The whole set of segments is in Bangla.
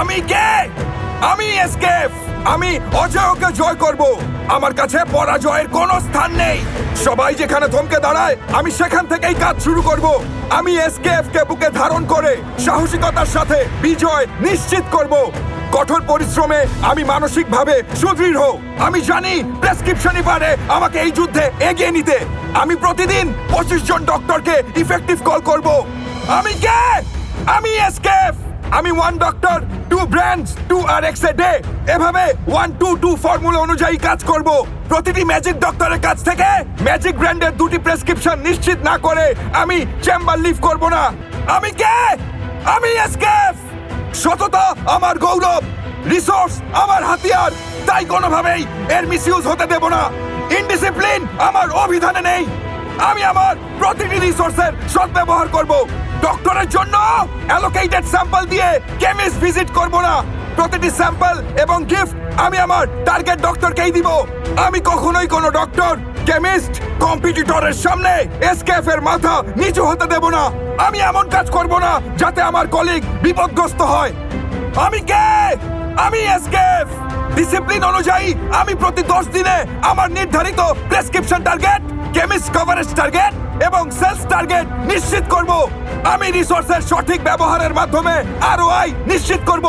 আমি কে? আমি এসকেফ। আমি অজয়কে জয় করব। আমার কাছে পরাজয়ের কোনো স্থান নেই। সবাই যেখানে থমকে দাঁড়ায় আমি সেখান থেকেই কাজ শুরু করব। আমি এসকেএফ কে বুকে ধারণ করে সাহসিকতার সাথে বিজয় নিশ্চিত করব। কঠোর পরিশ্রমে আমি মানসিকভাবে সুদৃঢ়। আমি জানি প্রেসক্রিপশনই পারে আমাকে এই যুদ্ধে এগিয়ে নিতে। আমি প্রতিদিন 25 জন ডক্টরকে ইফেক্টিভ কল করব। আমি কে? আমি এসকেএফ। আমি 1 doctor 2 brands 2 RX a day এভাবে 1-2-2 ফর্মুলা অনুযায়ী কাজ করব। প্রতিটি ম্যাজিক ডক্টরের কাছ থেকে ম্যাজিক ব্র্যান্ডের 2টি প্রেসক্রিপশন নিশ্চিত না করে আমি চেম্বার লিভ করব না। আমি কে? আমি এসকেএফ। সততা আমার গৌরব, রিসোর্স আমার হাতিয়ার, তাই কোনোভাবেই এর মিসইউজ হতে দেব না। ইনডিসিপ্লিন আমার অভিধানে নেই। আমি আমার প্রতিটি রিসোর্সের সদ্ব্যবহার করব। ডক্টরের জন্য অ্যালোকেটেড স্যাম্পল দিয়ে কেমিস্ট ভিজিট করব না। প্রতিটি স্যাম্পল এবং গিফট আমি আমার টার্গেট ডক্টরকেই দিব। আমি কখনোই কোনো ডক্টর, কেমিস্ট, কম্পিটিটরের সামনে এসকেএফ এর মাথা নিচু হতে দেব না। আমি এমন কাজ করব না যাতে আমার কলিগ বিপদগ্রস্ত হয়। আমি কে? আমি এসকেএফ। ডিসিপ্লিন অনুযায়ী আমি প্রতি 10 দিনে আমার নির্ধারিত prescription target, chemist coverage target এবং সেলস টার্গেট নিশ্চিত করব। আমি রিসোর্সের সঠিক ব্যবহারের মাধ্যমে ROI নিশ্চিত করব।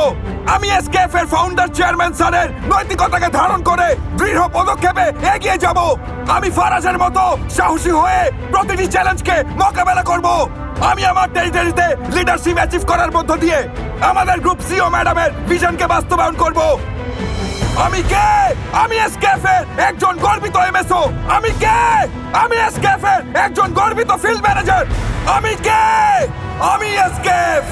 আমি এসকেএফ এর ফাউন্ডার চেয়ারম্যান স্যারের নৈতিকতাকে ধারণ করে দৃঢ় পদক্ষেপে এগিয়ে যাব। আমি ফারাজের মতো সাহসী হয়ে প্রতিটি চ্যালেঞ্জকে মোকাবেলা করব। আমি আমার টেরিটরিতে লিডারশিপ অ্যাচিভ করার মধ্য দিয়ে আমাদের গ্রুপ সিও ম্যাডামের ভিশনকে বাস্তবায়ন করব। আমি কে? আমি এসকেএফ এর একজন গর্বিত এমএসও। আমি কে? আমি এসকেএফ এর একজন গর্বিত ফিল্ড ম্যানেজার। আমি কে? আমি এসকেএফ।